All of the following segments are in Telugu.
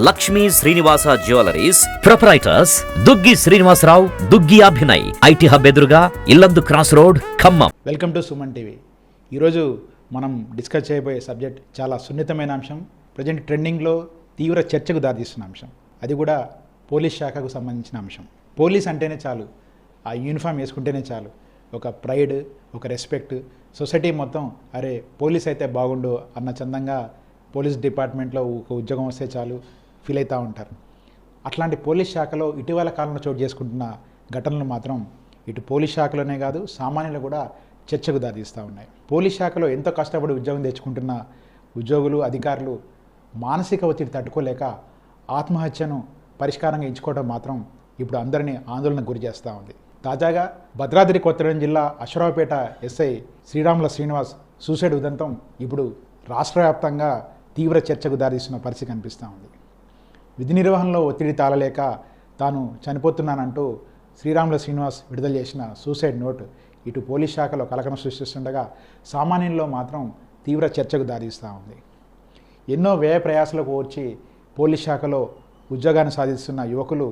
Lakshmi Srinivasa jewelleries proprietors Duggi Srinivasa Rao, Duggi Abhinay, IT hub ఎదురుగా Yellandu cross road, Khammam. Welcome to Suman TV. ఈరోజు మనం డిస్కస్ చేయబోయే సబ్జెక్ట్ చాలా సున్నితమైన అంశం, ప్రజెంట్ ట్రెండింగ్లో తీవ్ర చర్చకు దారితీస్తున్న అంశం. అది కూడా పోలీస్ శాఖకు సంబంధించిన అంశం. పోలీస్ అంటేనే చాలు, ఆ యూనిఫామ్ వేసుకుంటేనే చాలు, ఒక ప్రైడ్, ఒక రెస్పెక్ట్, సొసైటీ మొత్తం అరే పోలీస్ అయితే బాగుండు అన్న చందంగా పోలీస్ డిపార్ట్మెంట్లో ఒక ఉద్యోగం వస్తే చాలు ఫీల్ అవుతూ ఉంటారు. అట్లాంటి పోలీస్ శాఖలో ఇటీవల కాలంలో చోటు చేసుకుంటున్న ఘటనలు మాత్రం ఇటు పోలీస్ శాఖలోనే కాదు సామాన్యులు కూడా చర్చకు దారితీస్తూ ఉన్నాయి. పోలీస్ శాఖలో ఎంతో కష్టపడి ఉద్యోగం తెచ్చుకుంటున్న ఉద్యోగులు, అధికారులు మానసిక ఒత్తిడి తట్టుకోలేక ఆత్మహత్యను పరిష్కారంగా ఎంచుకోవడం మాత్రం ఇప్పుడు అందరినీ ఆందోళనకు గురి చేస్తూ ఉంది. తాజాగా భద్రాద్రి కొత్తగూడెం జిల్లా అశ్వరావుపేట ఎస్ఐ శ్రీరాముల శ్రీనివాస్ సూసైడ్ ఉదంతం ఇప్పుడు రాష్ట్ర వ్యాప్తంగా తీవ్ర చర్చకు దారితీస్తున్న పరిస్థితి కనిపిస్తూ ఉంది. విధి నిర్వహణలో ఒత్తిడి తాళలేక తాను చనిపోతున్నానంటూ శ్రీరాముల శ్రీనివాస్ విడుదల చేసిన సూసైడ్ నోట్ ఇటు పోలీస్ శాఖలో కలకలం సృష్టిస్తుండగా సామాన్యుల్లో మాత్రం తీవ్ర చర్చకు దారితీస్తూ ఉంది. ఎన్నో వ్యయ ప్రయాసాలకు వచ్చి పోలీస్ శాఖలో ఉద్యోగాన్ని సాధిస్తున్న యువకులు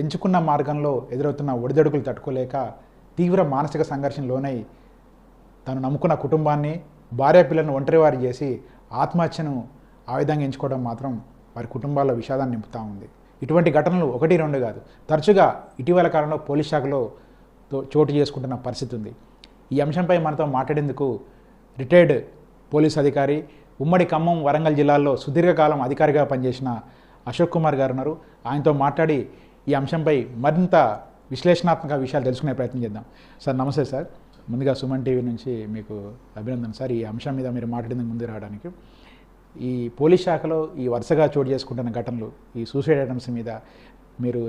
ఎంచుకున్న మార్గంలో ఎదురవుతున్న ఒడిదొడుకులు తట్టుకోలేక తీవ్ర మానసిక సంఘర్షణ లోనై తను నమ్ముకున్న కుటుంబాన్ని, భార్య పిల్లలను ఒంటరివారి చేసి ఆత్మహత్యను ఆయుధంగా ఎంచుకోవడం మాత్రం వారి కుటుంబాల్లో విషాదాన్ని నింపుతూ ఉంది. ఇటువంటి ఘటనలు 1-2 కాదు, తరచుగా ఇటీవల కాలంలో పోలీస్ శాఖలో చోటు చేసుకుంటున్న పరిస్థితి ఉంది. ఈ అంశంపై మనతో మాట్లాడేందుకు రిటైర్డ్ పోలీస్ అధికారి, ఉమ్మడి ఖమ్మం, వరంగల్ జిల్లాల్లో సుదీర్ఘకాలం అధికారిగా పనిచేసిన అశోక్ కుమార్ గారు ఉన్నారు. ఆయనతో మాట్లాడి ఈ అంశంపై మరింత విశ్లేషణాత్మక విషయాలు తెలుసుకునే ప్రయత్నం చేద్దాం. సార్ నమస్తే సార్. ముందుగా సుమన్ టీవీ నుంచి మీకు అభినందన సార్, ఈ అంశం మీద మీరు మాట్లాడేందుకు ముందు రావడానికి. ఈ పోలీస్ శాఖలో ఈ వరుసగా చోటు చేసుకుంటున్న ఘటనలు, ఈ సూసైడ్ అటెంప్ట్స్ మీద మీరు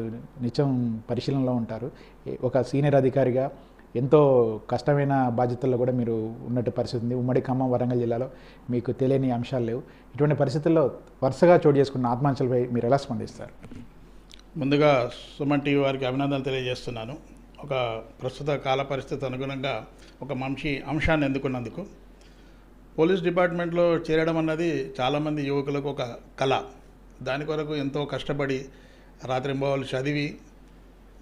నిత్యం పరిశీలనలో ఉంటారు. ఒక సీనియర్ అధికారిగా ఎంతో కష్టమైన బాధ్యతల్లో కూడా మీరు ఉన్నట్టు పరిస్థితి ఉంది. ఉమ్మడి ఖమ్మం, వరంగల్ జిల్లాలో మీకు తెలియని అంశాలు లేవు. ఇటువంటి పరిస్థితుల్లో వరుసగా చోటు చేసుకున్న ఆత్మహత్యలపై మీరు ఎలా స్పందిస్తారు? ముందుగా సుమన్ టీవీ వారికి అభినందనలు తెలియజేస్తున్నాను. ఒక ప్రస్తుత కాల పరిస్థితి అనుగుణంగా ఒక మంచి అంశాన్ని ఎన్నుకున్నందుకు. పోలీస్ డిపార్ట్మెంట్లో చేరడం అన్నది చాలామంది యువకులకు ఒక కళ. దాని కొరకు ఎంతో కష్టపడి రాత్రింబవళ్ళు చదివి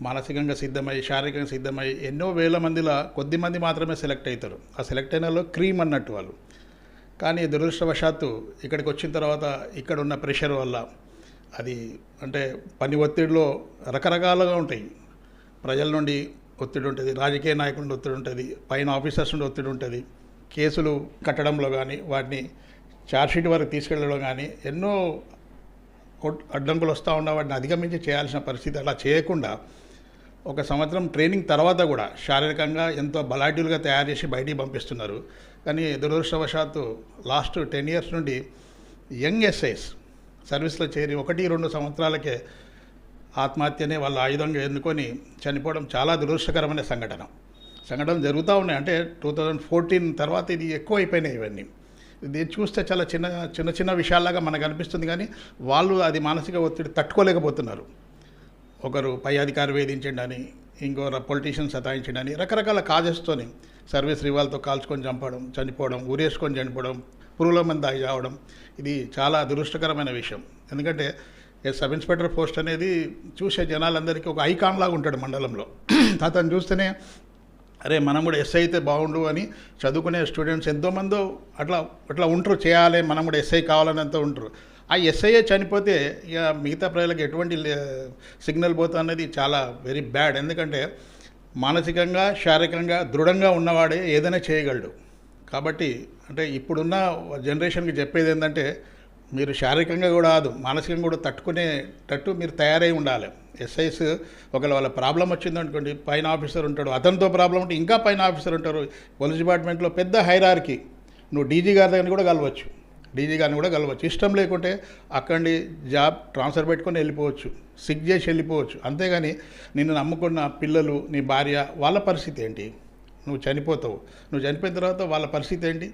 మానసికంగా సిద్ధమై, శారీరకంగా సిద్ధమై ఎన్నో వేల మందిలో కొద్దిమంది మాత్రమే సెలెక్ట్ అవుతారు. ఆ సెలెక్ట్ అయిన వాళ్ళు క్రీమ్ అన్నట్టు వాళ్ళు. కానీ దురదృష్టవశాత్తు ఇక్కడికి వచ్చిన తర్వాత ఇక్కడ ఉన్న ప్రెషర్ వల్ల, అది అంటే పని ఒత్తిడిలో రకరకాలుగా ఉంటాయి. ప్రజల నుండి ఒత్తిడి ఉంటుంది, రాజకీయ నాయకుల నుండి ఒత్తిడి ఉంటుంది, పైన ఆఫీసర్స్ నుండి ఒత్తిడి ఉంటుంది, కేసులు కట్టడంలో కానీ వాటిని ఛార్జ్షీట్ వరకు తీసుకెళ్ళడం కానీ ఎన్నో అడ్డంకులు వస్తూ ఉన్నా వాటిని అధిగమించి చేయాల్సిన పరిస్థితి. అలా చేయకుండా 1 సంవత్సరం ట్రైనింగ్ తర్వాత కూడా శారీరకంగా ఎంతో బలాఢ్యులుగా తయారు చేసి బయటికి పంపిస్తున్నారు. కానీ దురదృష్టవశాత్తు లాస్ట్ 10 years నుండి యంగ్ ఎస్ఐస్ సర్వీస్లో చేరి 1-2 సంవత్సరాలకే ఆత్మహత్యనే వాళ్ళ ఆయుధంగా ఎన్నుకొని చనిపోవడం చాలా దురదృష్టకరమైన సంఘటనలు జరుగుతూ ఉన్నాయి. అంటే 2014 తర్వాత ఇది ఎక్కువ అయిపోయినాయి. ఇవన్నీ దీన్ని చూస్తే చాలా చిన్న విషయాల్లాగా మనకు అనిపిస్తుంది, కానీ వాళ్ళు అది మానసిక ఒత్తిడి తట్టుకోలేకపోతున్నారు. ఒకరు పై అధికారి వేధించండి, ఇంకొకరు పొలిటీషియన్ సతాయించండి, రకరకాల కాజెస్తోని సర్వీస్ రివాల్తో కాల్చుకొని చనిపోవడం, ఊరేసుకొని చనిపోవడం, పురుగుల మంది దాగి రావడం, ఇది చాలా దురదృష్టకరమైన విషయం. ఎందుకంటే సబ్ ఇన్స్పెక్టర్ పోస్ట్ అనేది చూసే జనాలందరికీ ఒక ఐకాన్ లాగా ఉంటాడు మండలంలో. అతను చూస్తేనే అరే మనం కూడా ఎస్ఐ అయితే బాగుండు అని చదువుకునే స్టూడెంట్స్ ఎంతోమందో అట్లా ఉంటారు, చేయాలి మనం కూడా ఎస్ఐ కావాలని అంతా ఉంటారు. ఆ ఎస్ఐఏ చనిపోతే ఇక మిగతా ప్రజలకు ఎటువంటి సిగ్నల్ పోతా అనేది చాలా వెరీ బ్యాడ్. ఎందుకంటే మానసికంగా, శారీరకంగా దృఢంగా ఉన్నవాడే ఏదైనా చేయగలడు. కాబట్టి అంటే ఇప్పుడున్న జనరేషన్కి చెప్పేది ఏంటంటే మీరు శారీరకంగా కూడా కాదు, మానసికంగా కూడా తట్టుకునేటట్టు మీరు తయారై ఉండాలి. ఎస్ఐస్ ఒకవేళ వాళ్ళ ప్రాబ్లం వచ్చిందనుకోండి, పైన ఆఫీసర్ ఉంటాడు, అతనితో ప్రాబ్లం ఉంటే ఇంకా పైన ఆఫీసర్ ఉంటారు. పోలీస్ డిపార్ట్మెంట్లో పెద్ద హైరార్కీ. నువ్వు డీజీ గారి దగ్గర కూడా కలవచ్చు, ఇష్టం లేకుంటే అక్కడి జాబ్ ట్రాన్స్ఫర్ పెట్టుకొని వెళ్ళిపోవచ్చు, సిక్ చేసి వెళ్ళిపోవచ్చు. అంతేగాని నిన్ను నమ్ముకున్న పిల్లలు, నీ భార్య, వాళ్ళ పరిస్థితి ఏంటి? నువ్వు చనిపోతావు, నువ్వు చనిపోయిన తర్వాత వాళ్ళ పరిస్థితి ఏంటి?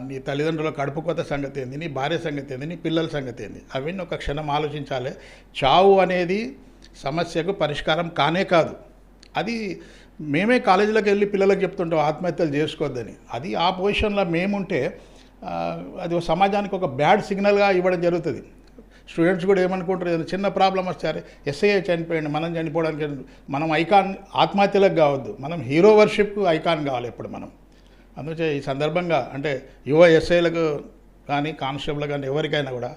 నీ తల్లిదండ్రుల కడుపు కొత్త సంగతి ఏంది, నీ భార్య సంగతి ఏంది, నీ పిల్లల సంగతి ఏంది, అవన్నీ ఒక క్షణం ఆలోచించాలి. చావు అనేది సమస్యకు పరిష్కారం కానే కాదు. అది మేమే కాలేజీలోకి వెళ్ళి పిల్లలకు చెప్తుంటాం ఆత్మహత్యలు చేసుకోవద్దని. అది ఆ పొజిషన్లో మేముంటే అది సమాజానికి ఒక బ్యాడ్ సిగ్నల్గా ఇవ్వడం జరుగుతుంది. స్టూడెంట్స్ కూడా ఏమనుకుంటారు, ఏదైనా చిన్న ప్రాబ్లం వస్తే అరే ఎస్ఐ చనిపోయింది మనం చనిపోవడానికి, మనం ఐకాన్ ఆత్మహత్యలకు కావద్దు, మనం హీరో వర్షిప్కు ఐకాన్ కావాలి ఎప్పుడు మనం. అందుకే ఈ సందర్భంగా అంటే యువ ఎస్ఐలకు కానీ కానిస్టేబుల్ కానీ ఎవరికైనా కూడా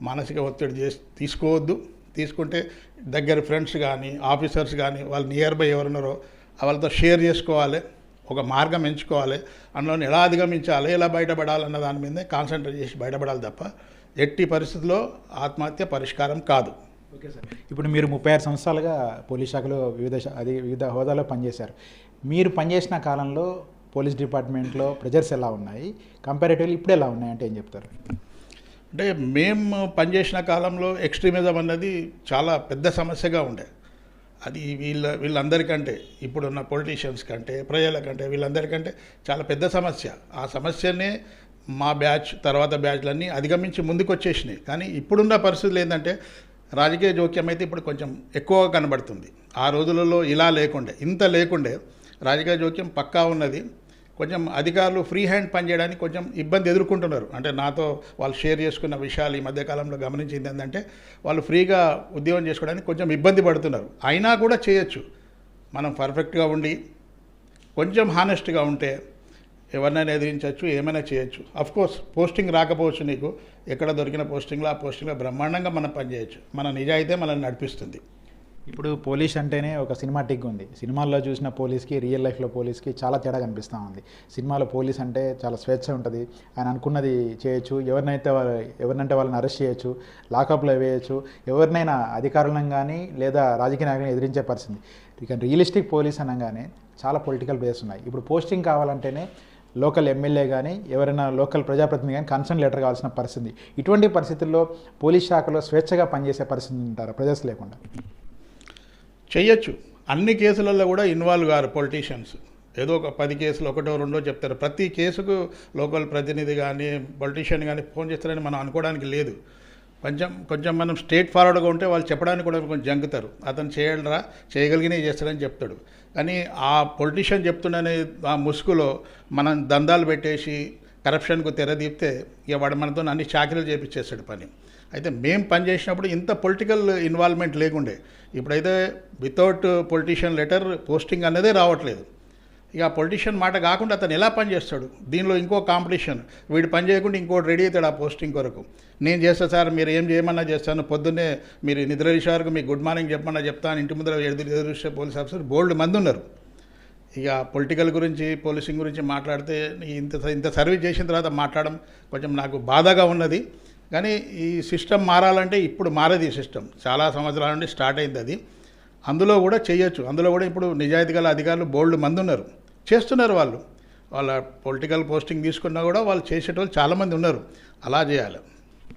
మానసిక ఒత్తిడి తీసుకోవద్దు. తీసుకుంటే దగ్గర ఫ్రెండ్స్ కానీ ఆఫీసర్స్ కానీ వాళ్ళు నియర్ బై ఎవరున్నారో వాళ్ళతో షేర్ చేసుకోవాలి, ఒక మార్గం ఎంచుకోవాలి, అందులో ఎలా అధిగమించాలి, ఎలా బయటపడాలన్న దాని మీదే కాన్సన్ట్రేట్ చేసి బయటపడాలి తప్ప ఎట్టి పరిస్థితుల్లో ఆత్మహత్య పరిష్కారం కాదు. ఓకే సార్, ఇప్పుడు మీరు 36 సంవత్సరాలుగా పోలీస్ శాఖలో వివిధ హోదాలో పనిచేశారు. మీరు పనిచేసిన కాలంలో పోలీస్ డిపార్ట్మెంట్లో ప్రెజర్స్ ఎలా ఉన్నాయి, కంపారిటివ్లీ ఇప్పుడు ఎలా ఉన్నాయి అంటే ఏం చెప్తారు? అంటే మేము పనిచేసిన కాలంలో ఎక్స్ట్రీమిజం అన్నది చాలా పెద్ద సమస్యగా ఉండే. అది వీళ్ళందరికంటే ఇప్పుడున్న పొలిటీషియన్స్ కంటే ప్రజల కంటే వీళ్ళందరికంటే చాలా పెద్ద సమస్య. ఆ సమస్యనే మా బ్యాచ్ తర్వాత బ్యాచ్లన్నీ అధిగమించి ముందుకు వచ్చేసినాయి. కానీ ఇప్పుడున్న పరిస్థితులు ఏంటంటే రాజకీయ జోక్యం అయితే ఇప్పుడు కొంచెం ఎక్కువగా కనబడుతుంది. ఆ రోజులలో ఇలా లేకుండే, ఇంత లేకుండే. రాజకీయ జోక్యం పక్కా ఉన్నది. కొంచెం అధికారులు ఫ్రీ హ్యాండ్ పనిచేయడానికి కొంచెం ఇబ్బంది ఎదుర్కొంటున్నారు. అంటే నాతో వాళ్ళు షేర్ చేసుకున్న విషయాలు ఈ మధ్యకాలంలో గమనించింది ఏంటంటే వాళ్ళు ఫ్రీగా ఉద్యోగం చేసుకోవడానికి కొంచెం ఇబ్బంది పడుతున్నారు. అయినా కూడా చేయొచ్చు, మనం పర్ఫెక్ట్గా ఉండి కొంచెం హానెస్ట్గా ఉంటే ఎవరినైనా ఎదిరించవచ్చు, ఏమైనా చేయొచ్చు. అఫ్కోర్స్ పోస్టింగ్ రాకపోవచ్చు, నీకు ఎక్కడ దొరికిన పోస్టింగ్లో ఆ పోస్టింగ్లో బ్రహ్మాండంగా మనం పనిచేయచ్చు. మన నిజాయితే మనల్ని నడిపిస్తుంది. ఇప్పుడు పోలీస్ అంటేనే ఒక సినిమాటిక్ ఉంది. సినిమాల్లో చూసిన పోలీస్కి రియల్ లైఫ్లో పోలీస్కి చాలా తేడా కనిపిస్తూ ఉంది. సినిమాలో పోలీస్ అంటే చాలా స్వేచ్ఛ ఉంటుంది, ఆయన అనుకున్నది చేయొచ్చు, ఎవరినంటే వాళ్ళని అరెస్ట్ చేయొచ్చు, లాకప్లో వేయచ్చు, ఎవరినైనా అధికారులను కానీ లేదా రాజకీయ నాయకులను ఎదిరించే పరిస్థితి. ఇక రియలిస్టిక్ పోలీస్ అనగానే చాలా పొలిటికల్ బేస్ ఉన్నాయి. ఇప్పుడు పోస్టింగ్ కావాలంటేనే లోకల్ ఎమ్మెల్యే కానీ ఎవరైనా లోకల్ ప్రజాప్రతినిధి కానీ కన్సర్న్ లెటర్ కావాల్సిన పరిస్థితి. ఇటువంటి పరిస్థితుల్లో పోలీస్ శాఖలో స్వేచ్ఛగా పనిచేసే పరిస్థితి ఉంటారా ప్రజెస్ లేకుండా? చెయ్యొచ్చు. అన్ని కేసులలో కూడా ఇన్వాల్వ్ కారు పొలిటీషియన్స్. ఏదో ఒక 10 కేసులు ఒకటో రెండో చెప్తారు. ప్రతి కేసుకు లోకల్ ప్రతినిధి కానీ పొలిటీషియన్ కానీ ఫోన్ చేస్తారని మనం అనుకోవడానికి లేదు. కొంచెం మనం స్ట్రేట్ ఫార్వర్డ్గా ఉంటే వాళ్ళు చెప్పడానికి కూడా కొంచెం జంకుతారు. అతను చేయగలిగినవి చేస్తాడని చెప్తాడు. కానీ ఆ పొలిటీషియన్ చెప్తుండనే ఆ ముసుగులో మనం దందాలు పెట్టేసి కరప్షన్కు తెరదీపితే ఇక వాడు మనతో అన్ని చాకరీలు చేపించేస్తాడు పని. అయితే మేము పనిచేసినప్పుడు ఇంత పొలిటికల్ ఇన్వాల్వ్మెంట్ లేకుండే. ఇప్పుడైతే వితౌట్ పొలిటీషియన్ లెటర్ పోస్టింగ్ అన్నదే రావట్లేదు. ఇక ఆ పొలిటీషియన్ మాట కాకుండా అతను ఎలా పనిచేస్తాడు, దీనిలో ఇంకో కాంపిటీషన్, వీడు పని చేయకుండా ఇంకోటి రెడీ అవుతాడు ఆ పోస్టింగ్ కొరకు. నేను చేస్తా సార్, మీరు ఏం చేయమన్నా చేస్తాను, పొద్దున్నే మీరు నిద్రలేసే వరకు మీకు గుడ్ మార్నింగ్ చెప్పమన్నా చెప్తాను, ఇంటి ముందర ఎదురుచే పోలీస్ ఆఫీసర్ బోల్డ్ మంది ఉన్నారు. ఇక పొలిటికల్ గురించి పోలీసింగ్ గురించి మాట్లాడితే ఇంత సర్వీస్ చేసిన తర్వాత మాట్లాడడం కొంచెం నాకు బాధగా ఉన్నది. కానీ ఈ సిస్టమ్ మారాలంటే ఇప్పుడు మారేది. ఈ సిస్టమ్ చాలా సంవత్సరాల నుండి స్టార్ట్ అయింది. అది అందులో కూడా చేయొచ్చు. అందులో కూడా ఇప్పుడు నిజాయితీ గల అధికారులు బోల్డ్ మంది ఉన్నారు, చేస్తున్నారు. వాళ్ళ పొలిటికల్ పోస్టింగ్ తీసుకున్నా కూడా వాళ్ళు చేసేటోళ్ళు చాలామంది ఉన్నారు. అలా చేయాలి.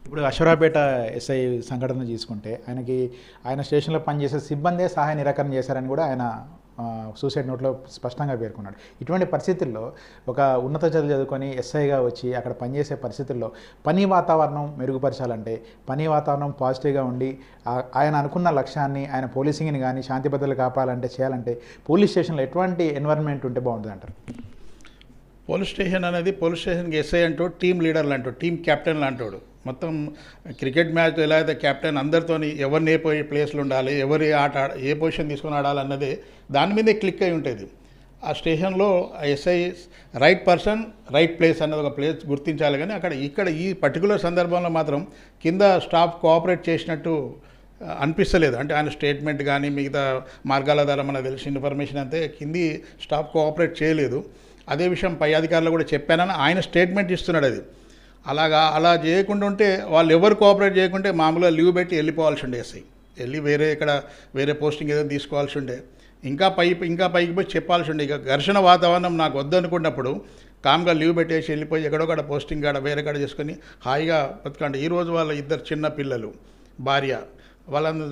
ఇప్పుడు అశ్వరాపేట ఎస్ఐ సంఘటన తీసుకుంటే ఆయన స్టేషన్లో పనిచేసే సిబ్బందే సహాయ నిరాకరణ చేశారని కూడా ఆయన సూసైడ్ నోట్లో స్పష్టంగా పేర్కొన్నాడు. ఇటువంటి పరిస్థితుల్లో ఒక ఉన్నత చదువు చదువుకొని ఎస్ఐగా వచ్చి అక్కడ పనిచేసే పరిస్థితుల్లో పని వాతావరణం మెరుగుపరచాలంటే, పని వాతావరణం పాజిటివ్గా ఉండి ఆయన అనుకున్న లక్ష్యాన్ని, ఆయన పోలీసింగ్ని కానీ శాంతి భద్రతలు కాపాడాలంటే చేయాలంటే పోలీస్ స్టేషన్లో ఎటువంటి ఎన్వైరన్మెంట్ ఉంటే బాగుంటుంది అంటారు? పోలీస్ స్టేషన్ అనేది పోలీస్ స్టేషన్కి ఎస్ఐ అంటూ టీమ్ లీడర్లు అంటూ టీమ్ కెప్టెన్లు అంటాడు. మొత్తం క్రికెట్ మ్యాచ్ ఎలా అయితే కెప్టెన్ అందరితోని ఎవరిని ఏ ప్లేస్లో ఉండాలి, ఎవరి ఏ పొజిషన్ తీసుకొని ఆడాలన్నది దాని మీదే క్లిక్ అయి ఉంటుంది. ఆ స్టేషన్లో SI right person right place అన్నది ఒక ప్లేస్ గుర్తించాలి. కానీ ఇక్కడ ఈ పర్టికులర్ సందర్భంలో మాత్రం కింద స్టాఫ్ కోఆపరేట్ చేసినట్టు అనిపిస్తలేదు. అంటే ఆయన స్టేట్మెంట్ కానీ మిగతా మార్గాల ద్వారా మనకు తెలిసిన ఇన్ఫర్మేషన్ అంతే కింది స్టాఫ్ కోఆపరేట్ చేయలేదు. అదే విషయం పై అధికారులు కూడా చెప్పానని ఆయన స్టేట్మెంట్ ఇస్తున్నాడు. అది అలా చేయకుండా ఉంటే వాళ్ళు ఎవరు కోఆపరేట్ చేయకుంటే మామూలుగా లీవ్ పెట్టి వెళ్ళిపోవాల్సి ఉండే ఎస్ఐ, వెళ్ళి వేరే పోస్టింగ్ ఏదైనా తీసుకోవాల్సి ఉండే, ఇంకా పైకి పోయి చెప్పాల్సి ఉండే. ఇక ఘర్షణ వాతావరణం నాకు వద్దనుకున్నప్పుడు కామ్గా లీవ్ పెట్టేసి వెళ్ళిపోయి ఎక్కడొక్కడ పోస్టింగ్ కాడ వేరే కాడ చేసుకొని హాయిగా బతకండి. ఈరోజు వాళ్ళ 2 చిన్న పిల్లలు, భార్య,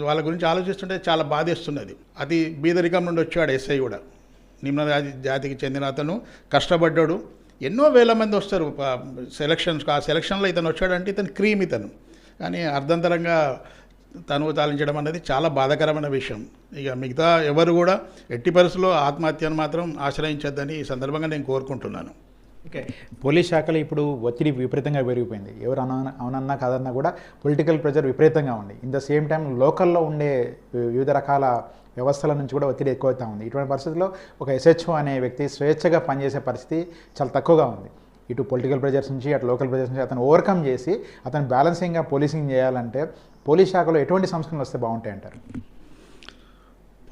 వాళ్ళ గురించి ఆలోచిస్తుంటే చాలా బాధేస్తున్నది. అది బీదరికం నుండి వచ్చాడు ఎస్ఐ కూడా, నిమ్న జాతికి చెందిన అతను, కష్టపడ్డాడు. ఎన్నో వేల మంది వస్తారు సెలక్షన్స్కి. ఆ సెలక్షన్లో ఇతను వచ్చాడంటే ఇతను క్రీమ్ ఇతను. కానీ అర్ధంతరంగా తనువు తాలించడం అనేది చాలా బాధాకరమైన విషయం. ఇక మిగతా ఎవరు కూడా ఎట్టి పరిస్థితుల్లో ఆత్మహత్యను మాత్రం ఆశ్రయించొద్దని ఈ సందర్భంగా నేను కోరుకుంటున్నాను. ఓకే, పోలీస్ శాఖలో ఇప్పుడు ఒత్తిడి విపరీతంగా పెరిగిపోయింది. ఎవరు అవునన్నా కాదన్నా కూడా పొలిటికల్ ప్రెజర్ విపరీతంగా ఉంది. ఇన్ ద సేమ్ టైం లోకల్లో ఉండే వివిధ రకాల వ్యవస్థల నుంచి కూడా ఒత్తిడి ఎక్కువవుతూ ఉంది. ఇటువంటి పరిస్థితుల్లో ఒక SHO అనే వ్యక్తి స్వేచ్ఛగా పనిచేసే పరిస్థితి చాలా తక్కువగా ఉంది. ఇటు పొలిటికల్ ప్రెజర్స్ నుంచి అటు లోకల్ ప్రెజర్స్ నుంచి అతను ఓవర్కమ్ చేసి అతను బ్యాలెన్సింగ్గా పోలీసింగ్ చేయాలంటే పోలీస్ శాఖలో ఎటువంటి సంస్కరణలు వస్తే బాగుంటాయి అంటారు?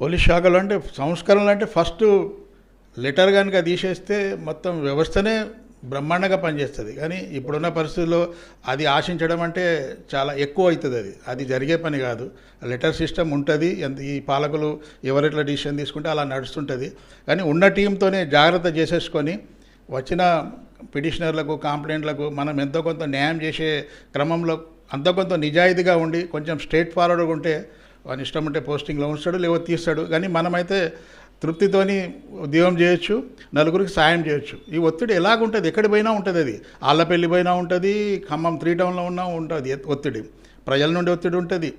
పోలీస్ శాఖలో అంటే సంస్కరణలు అంటే ఫస్ట్ లెటర్ కనుక తీసేస్తే మొత్తం వ్యవస్థనే బ్రహ్మాండంగా పనిచేస్తుంది. కానీ ఇప్పుడున్న పరిస్థితుల్లో అది ఆశించడం అంటే చాలా ఎక్కువ అవుతుంది. అది జరిగే పని కాదు. లెటర్ సిస్టమ్ ఉంటుంది, ఈ పాలకులు ఎవరెట్లా డిసిషన్ తీసుకుంటే అలా నడుస్తుంటుంది. కానీ ఉన్న టీంతోనే జాగ్రత్త చేసేసుకొని వచ్చిన పిటిషనర్లకు కంప్లైంట్లకు మనం ఎంతో కొంత న్యాయం చేసే క్రమంలో అంత కొంత నిజాయితీగా ఉండి కొంచెం స్ట్రైట్ ఫార్వర్డ్గా ఉంటే వాని ఇష్టం ఉంటే పోస్టింగ్లో ఉంచాడు లేకపోతే తీస్తాడు. కానీ మనమైతే తృప్తితోని ఉద్యోగం చేయొచ్చు, నలుగురికి సాయం చేయొచ్చు. ఈ ఒత్తిడి ఎలాగుంటుంది, ఎక్కడి పోయినా ఉంటుంది. అది ఆళ్ళపల్లి పోయినా ఉంటుంది, ఖమ్మం 3 టౌన్లో ఉన్నా ఉంటుంది ఒత్తిడి. ప్రజల నుండి ఒత్తిడి ఉంటుంది,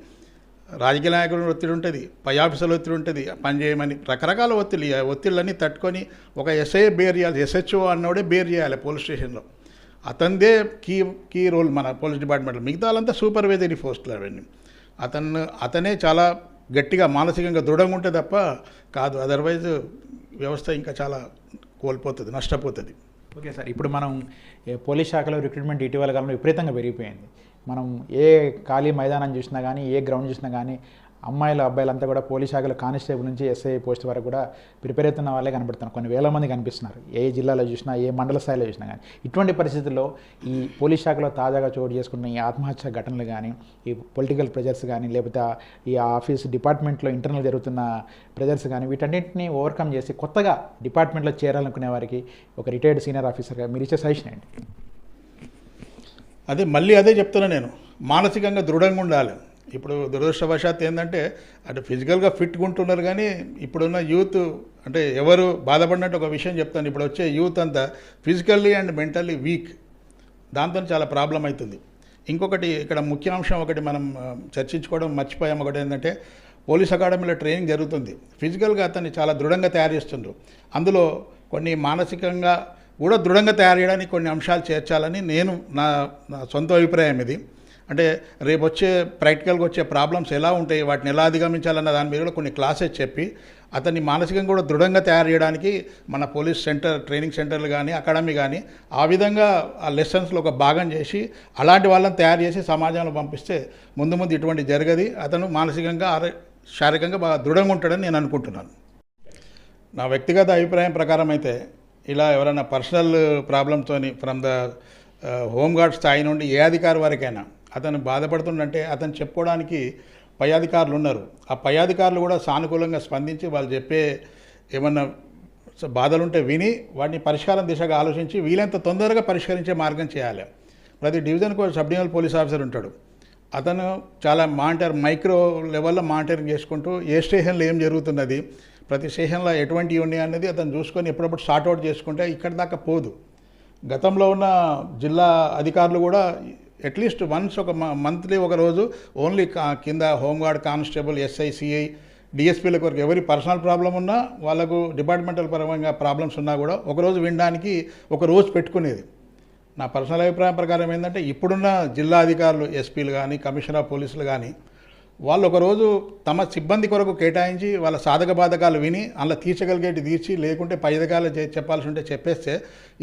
రాజకీయ నాయకుల నుండి ఒత్తిడి ఉంటుంది, పై ఆఫీసుల ఒత్తిడి ఉంటుంది, పని చేయమని రకరకాల ఒత్తిడి. ఒత్తిళ్ళన్నీ తట్టుకొని ఒక SI బేర్ చేయాలి, SHO అన్నోడే బేర్ చేయాలి పోలీస్ స్టేషన్లో. అతనిదే కీ రోల్ మన పోలీస్ డిపార్ట్మెంట్లో. మిగతా వాళ్ళంతా సూపర్వైజరీ పోస్టులు అవన్నీ. అతనే చాలా గట్టిగా మానసికంగా దృఢంగా ఉంటే తప్ప కాదు, అదర్వైజ్ వ్యవస్థ ఇంకా చాలా కోల్పోతుంది, నష్టపోతుంది. ఓకే సార్, ఇప్పుడు మనం పోలీస్ శాఖలో రిక్రూట్మెంట్ ఇటీవల కాలంలో విపరీతంగా పెరిగిపోయింది. మనం ఏ ఖాళీ మైదానం చూసినా కానీ, ఏ గ్రౌండ్ చూసినా కానీ అమ్మాయిలు అబ్బాయిలంతా కూడా పోలీస్ శాఖలో కానిస్టేబుల్ నుంచి SI పోస్ట్ వరకు కూడా ప్రిపేర్ అవుతున్న వాళ్ళే కనబడుతున్నారు. కొన్ని వేల మంది కనిపిస్తున్నారు, ఏ జిల్లాలో చూసినా, ఏ మండల స్థాయిలో చూసినా కానీ. ఇటువంటి పరిస్థితుల్లో ఈ పోలీస్ శాఖలో తాజాగా చోటు చేసుకున్న ఈ ఆత్మహత్య ఘటనలు కానీ, ఈ పొలిటికల్ ప్రెజర్స్ కానీ, లేకపోతే ఈ ఆఫీస్ డిపార్ట్మెంట్లో ఇంటర్నల్ జరుగుతున్న ప్రెజర్స్ కానీ, వీటన్నింటినీ ఓవర్కమ్ చేసి కొత్తగా డిపార్ట్మెంట్లో చేరాలనుకునే వారికి ఒక రిటైర్డ్ సీనియర్ ఆఫీసర్గా మీరు ఇచ్చే సజెషన్ ఏంటి? అదే చెప్తున్నా నేను, మానసికంగా దృఢంగా ఉండాలి. ఇప్పుడు దురదృష్టవశాత్ ఏంటంటే అటు ఫిజికల్గా ఫిట్గా ఉంటున్నారు, కానీ ఇప్పుడున్న యూత్ అంటే ఎవరు బాధపడినట్టు ఒక విషయం చెప్తాను. ఇప్పుడు వచ్చే యూత్ అంతా ఫిజికల్లీ అండ్ మెంటల్లీ వీక్, దాంతో చాలా ప్రాబ్లం అవుతుంది. ఇంకొకటి ఇక్కడ ముఖ్యాంశం ఒకటి మనం చర్చించుకోవడం మర్చిపోయాం. ఒకటి ఏంటంటే పోలీస్ అకాడమీలో ట్రైనింగ్ జరుగుతుంది, ఫిజికల్గా అతన్ని చాలా దృఢంగా తయారు చేస్తుండ్రు. అందులో కొన్ని మానసికంగా కూడా దృఢంగా తయారు చేయడానికి కొన్ని అంశాలు చేర్చాలని నా సొంత అభిప్రాయం ఇది. అంటే రేపు వచ్చే ప్రాక్టికల్గా వచ్చే ప్రాబ్లమ్స్ ఎలా ఉంటాయి, వాటిని ఎలా అధిగమించాలన్న దాని మీద కూడా కొన్ని క్లాసెస్ చెప్పి అతన్ని మానసికంగా కూడా దృఢంగా తయారు చేయడానికి మన పోలీస్ ట్రైనింగ్ సెంటర్లు కానీ అకాడమీ కానీ ఆ విధంగా ఆ లెసన్స్లో ఒక భాగం చేసి అలాంటి వాళ్ళని తయారు చేసి సమాజంలో పంపిస్తే ముందు ఇటువంటి జరగది. అతను మానసికంగా శారీరకంగా బాగా దృఢంగా ఉంటాడని నేను అనుకుంటున్నాను. నా వ్యక్తిగత అభిప్రాయం ప్రకారం అయితే ఇలా ఎవరైనా పర్సనల్ ప్రాబ్లమ్తో ఫ్రమ్ ద హోంగార్డ్ స్థాయి నుండి ఏ అధికారి వరకైనా అతను బాధపడుతుందంటే అతను చెప్పుకోవడానికి పై అధికారులు ఉన్నారు. ఆ పై అధికారులు కూడా సానుకూలంగా స్పందించి వాళ్ళు చెప్పే ఏమన్నా బాధలుంటే విని వాటిని పరిష్కారం దిశగా ఆలోచించి వీలైనంత తొందరగా పరిష్కరించే మార్గం చేయాలి. ప్రతి డివిజన్కు సబ్ డివిజనల్ పోలీస్ ఆఫీసర్ ఉంటాడు. అతను చాలా మైక్రో లెవెల్లో మానిటరింగ్ చేసుకుంటూ ఏ స్టేషన్లో ఏం జరుగుతున్నది, ప్రతి స్టేషన్లో ఎటువంటివి ఉన్నాయి అనేది అతను చూసుకొని ఎప్పుడప్పుడు సార్ట్అవుట్ చేసుకుంటే ఇక్కడి దాకా పోదు. గతంలో ఉన్న జిల్లా అధికారులు కూడా అట్లీస్ట్ వన్స్ ఒక మంత్లీ ఒక రోజు ఓన్లీ కింద హోంగార్డ్, కానిస్టేబుల్, SI, CI, DSPల వరకు ఎవరి పర్సనల్ ప్రాబ్లం ఉన్నా వాళ్ళకు డిపార్ట్మెంటల్ పరంగా ప్రాబ్లమ్స్ ఉన్నా కూడా ఒకరోజు వినడానికి ఒక రోజు పెట్టుకునేది. నా పర్సనల్ అభిప్రాయం ప్రకారం ఏంటంటే ఇప్పుడున్న జిల్లా అధికారులు, SPలు కానీ, కమిషనర్ ఆఫ్ పోలీసులు కానీ వాళ్ళు ఒకరోజు తమ సిబ్బంది కొరకు కేటాయించి వాళ్ళ సాధక బాధకాలు విని అందులో తీర్చగలిగేటి తీర్చి, లేకుంటే పై అధికారులు చెప్పాల్సి ఉంటే చెప్పేస్తే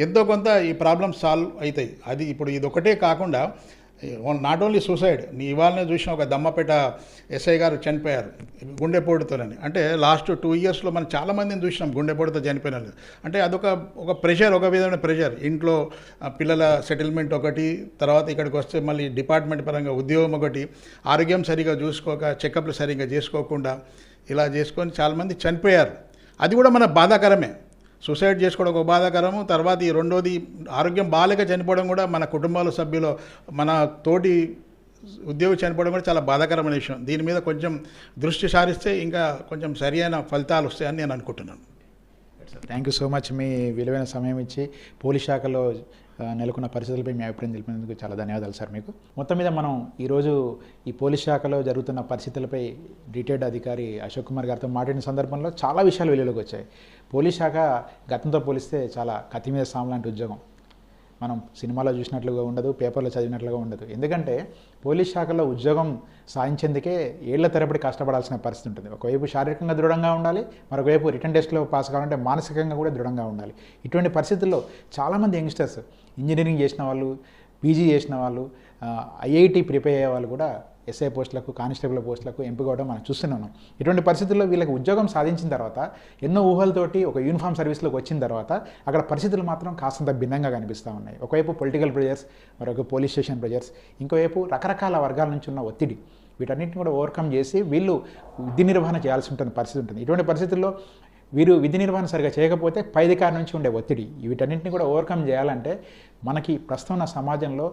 ఎంతో కొంత ఈ ప్రాబ్లమ్స్ సాల్వ్ అవుతాయి. అది ఇప్పుడు ఇది ఒకటే కాకుండా నాట్ ఓన్లీ సూసైడ్. ఇవాళనే చూసిన ఒక దమ్మపేట SI గారు చనిపోయారు గుండెపోటుతోనని. అంటే లాస్ట్ 2 ఇయర్స్లో మనం చాలామందిని చూసినాం గుండెపోటుతో చనిపోయిన. అంటే అదొక ప్రెషర్, ఒక విధమైన ప్రెషర్. ఇంట్లో పిల్లల సెటిల్మెంట్ ఒకటి, తర్వాత ఇక్కడికి వస్తే మళ్ళీ డిపార్ట్మెంట్ పరంగా ఉద్యోగం ఒకటి, ఆరోగ్యం సరిగా చూసుకోక, చెకప్లు సరిగ్గా చేసుకోకుండా ఇలా చేసుకొని చాలామంది చనిపోయారు. అది కూడా మన బాధాకరమే. సూసైడ్ చేసుకోవడం ఒక బాధాకరము. తర్వాత ఈ రెండోది ఆరోగ్యం బాగాలేక చనిపోవడం కూడా మన కుటుంబాల సభ్యులు, మన తోటి ఉద్యోగి చనిపోవడం కూడా చాలా బాధాకరమైన విషయం. దీని మీద కొంచెం దృష్టి సారిస్తే ఇంకా కొంచెం సరైన ఫలితాలు వస్తాయని నేను అనుకుంటున్నాను. Thank you so much. మీ విలువైన సమయం ఇచ్చి పోలీస్ శాఖలో నెలకొన్న పరిస్థితులపై మీ అభిప్రాయం తెలిపినందుకు చాలా ధన్యవాదాలు సార్ మీకు. మొత్తం మీద మనం ఈరోజు ఈ పోలీస్ శాఖలో జరుగుతున్న పరిస్థితులపై రిటైర్డ్ అధికారి అశోక్ కుమార్ గారితో మాట్లాడిన సందర్భంలో చాలా విషయాలు వెలుగులోకి వచ్చాయి. పోలీస్ శాఖ గతంతో పోలిస్తే చాలా కత్తి మీద సాము లాంటి ఉద్యోగం. మనం సినిమాలో చూసినట్లుగా ఉండదు, పేపర్లో చదివినట్లుగా ఉండదు. ఎందుకంటే పోలీస్ శాఖలో ఉద్యోగం సాధించేందుకే ఏళ్ల తరబడి కష్టపడాల్సిన పరిస్థితి ఉంటుంది. ఒకవైపు శారీరకంగా దృఢంగా ఉండాలి, మరొకవైపు రిటర్న్ టెస్ట్లో పాస్ కావాలంటే మానసికంగా కూడా దృఢంగా ఉండాలి. ఇటువంటి పరిస్థితుల్లో చాలామంది యంగ్స్టర్స్ ఇంజనీరింగ్ చేసిన వాళ్ళు, పీజీ చేసిన వాళ్ళు, ఐఐటి ప్రిపేర్ అయ్యే వాళ్ళు కూడా ఎస్ఐ పోస్టులకు, కానిస్టేబుల్ పోస్టులకు ఎంపిక అవ్వడం మనం చూస్తున్నాం. ఇటువంటి పరిస్థితుల్లో వీళ్ళకి ఉద్యోగం సాధించిన తర్వాత ఎన్నో ఊహలతోటి ఒక యూనిఫామ్ సర్వీస్లోకి వచ్చిన తర్వాత అక్కడ పరిస్థితులు మాత్రం కాస్తంత భిన్నంగా కనిపిస్తూ ఉన్నాయి. ఒకవైపు పొలిటికల్ ప్రెజర్స్, మరొక పోలీస్ స్టేషన్ ప్రెజర్స్, ఇంకోవైపు రకరకాల వర్గాల నుంచి ఉన్న ఒత్తిడి, వీటన్నిటిని కూడా ఓవర్కమ్ చేసి వీళ్ళు విధి నిర్వహణ చేయాల్సి ఉంటుంది పరిస్థితి ఉంటుంది. ఇటువంటి పరిస్థితుల్లో వీరు విధి నిర్వహణ సరిగా చేయకపోతే పై అధికారి నుంచి ఉండే ఒత్తిడి, వీటన్నింటినీ కూడా ఓవర్కమ్ చేయాలంటే మనకి ప్రస్తుతం ఉన్న సమాజంలో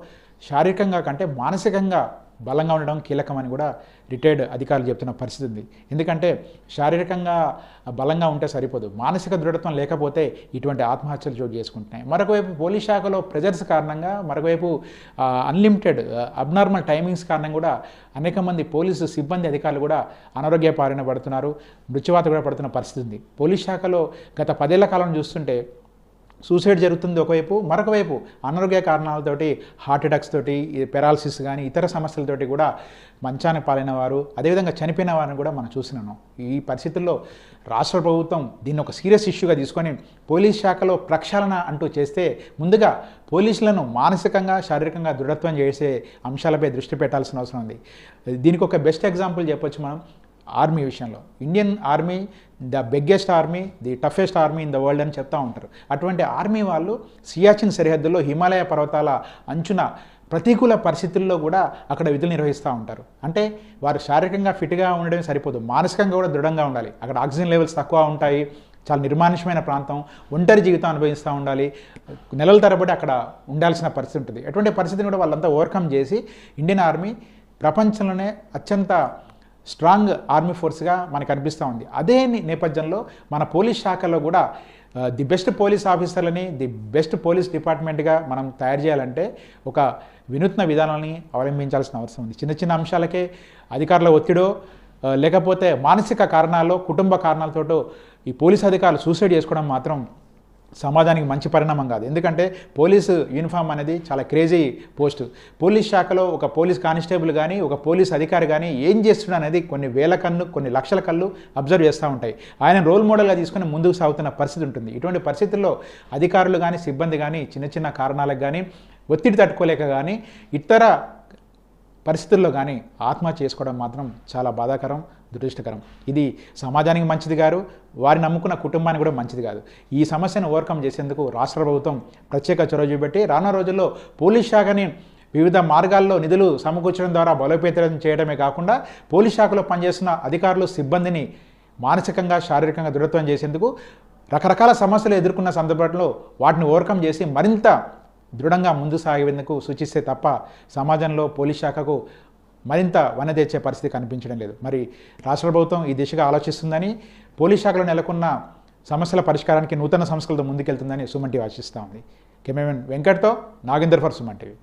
శారీరకంగా కంటే మానసికంగా బలంగా ఉండడం కీలకమని కూడా రిటైర్డ్ అధికారులు చెప్తున్న పరిస్థితి ఉంది. ఎందుకంటే శారీరకంగా బలంగా ఉంటే సరిపోదు, మానసిక దృఢత్వం లేకపోతే ఇటువంటి ఆత్మహత్యలు చోటు చేసుకుంటున్నాయి. మరొకవైపు పోలీస్ శాఖలో ప్రెజర్స్ కారణంగా, మరొకవైపు అన్లిమిటెడ్ అబ్నార్మల్ టైమింగ్స్ కారణంగా కూడా అనేక మంది పోలీసు సిబ్బంది అధికారులు కూడా అనారోగ్య బారిన పడుతున్నారు, మృత్యువాత కూడా పడుతున్న పరిస్థితి ఉంది. పోలీస్ శాఖలో గత 10 ఏళ్ల కాలం చూస్తుంటే సూసైడ్ జరుగుతుంది ఒకవైపు, మరొకవైపు అనారోగ్య కారణాలతోటి, హార్ట్ అటాక్స్ తోటి, పెరాలసిస్ కానీ ఇతర సమస్యలతోటి కూడా మంచాన్ని పాలైన వారు, అదేవిధంగా చనిపోయిన వారిని కూడా మనం చూస్తున్నాం. ఈ పరిస్థితుల్లో రాష్ట్ర ప్రభుత్వం దీన్ని ఒక సీరియస్ ఇష్యూగా తీసుకొని పోలీస్ శాఖలో ప్రక్షాళన అంటూ చేస్తే ముందుగా పోలీసులను మానసికంగా, శారీరకంగా దృఢత్వం చేసే అంశాలపై దృష్టి పెట్టాల్సిన అవసరం ఉంది. దీనికి ఒక బెస్ట్ ఎగ్జాంపుల్ చెప్పొచ్చు మనం ఆర్మీ విషయంలో. Indian army the biggest army, the toughest army in the world అని చెప్తూ ఉంటారు. అటువంటి ఆర్మీ వాళ్ళు సియాచిన్ సరిహద్దుల్లో హిమాలయ పర్వతాల అంచున ప్రతికూల పరిస్థితుల్లో కూడా అక్కడ విధులు నిర్వహిస్తూ ఉంటారు. అంటే వారు శారీరకంగా ఫిట్గా ఉండడమే సరిపోదు, మానసికంగా కూడా దృఢంగా ఉండాలి. అక్కడ ఆక్సిజన్ లెవెల్స్ తక్కువ ఉంటాయి, చాలా నిర్మానుష్యమైన ప్రాంతం, ఒంటరి జీవితం అనుభవిస్తూ ఉండాలి, నెలల తరబడి అక్కడ ఉండాల్సిన పరిస్థితి ఉంటుంది. అటువంటి పరిస్థితిని కూడా వాళ్ళంతా ఓవర్కమ్ చేసి ఇండియన్ ఆర్మీ ప్రపంచంలోనే అత్యంత స్ట్రాంగ్ ఆర్మీ ఫోర్స్గా మనకు అనిపిస్తూ ఉంది. అదే నేపథ్యంలో మన పోలీస్ శాఖలో కూడా ది బెస్ట్ పోలీస్ ఆఫీసర్లని, ది బెస్ట్ పోలీస్ డిపార్ట్మెంట్గా మనం తయారు చేయాలంటే ఒక వినూత్న విధానాన్ని అవలంబించాల్సిన అవసరం ఉంది. చిన్న చిన్న అంశాలకే అధికారుల ఒత్తిడో లేకపోతే మానసిక కారణాల్లో, కుటుంబ కారణాలతోటో ఈ పోలీస్ అధికారులు సూసైడ్ చేసుకోవడం మాత్రం సమాజానికి మంచి పరిణామం కాదు. ఎందుకంటే పోలీసు యూనిఫామ్ అనేది చాలా క్రేజీ పోస్టు. పోలీస్ శాఖలో ఒక పోలీస్ కానిస్టేబుల్ కానీ, ఒక పోలీస్ అధికారి కానీ ఏం చేస్తున్నాడు అనేది కొన్ని వేల కళ్ళు, కొన్ని లక్షల కళ్ళు అబ్జర్వ్ చేస్తూ ఉంటాయి. ఆయన రోల్ మోడల్గా తీసుకొని ముందుకు సాగుతున్న పరిస్థితి ఉంటుంది. ఇటువంటి పరిస్థితుల్లో అధికారులు కానీ, సిబ్బంది కానీ చిన్న చిన్న కారణాలకు కానీ, ఒత్తిడి తట్టుకోలేక కానీ, ఇతర పరిస్థితుల్లో కానీ ఆత్మహత్య చేసుకోవడం మాత్రం చాలా బాధాకరం, దురదృష్టకరం. ఇది సమాజానికి మంచిది కాదు, వారిని నమ్ముకున్న కుటుంబానికి కూడా మంచిది కాదు. ఈ సమస్యను ఓవర్కమ్ చేసేందుకు రాష్ట్ర ప్రభుత్వం ప్రత్యేక చొరవ చూపెట్టి రానున్న రోజుల్లో పోలీస్ శాఖని వివిధ మార్గాల్లో నిధులు సమకూర్చడం ద్వారా బలోపేతం చేయడమే కాకుండా పోలీస్ శాఖలో పనిచేస్తున్న అధికారులు, సిబ్బందిని మానసికంగా, శారీరకంగా దృఢత్వం చేసేందుకు రకరకాల సమస్యలు ఎదుర్కొన్న సందర్భంలో వాటిని ఓవర్కమ్ చేసి మరింత దృఢంగా ముందు సాగేందుకు సూచిస్తే తప్ప సమాజంలో పోలీస్ శాఖకు మరింత వన తెచ్చే పరిస్థితి కనిపించడం లేదు. మరి రాష్ట్ర ప్రభుత్వం ఈ దిశగా ఆలోచిస్తుందని, పోలీస్ శాఖలో నెలకొన్న సమస్యల పరిష్కారానికి నూతన సంస్కృతితో ముందుకెళ్తుందని సుమన్ టీవీ ఆశిస్తూ ఉంది. కెమెరామెన్ వెంకట్తో నాగేందర్ ఫర్ సుమన్ టీవీ.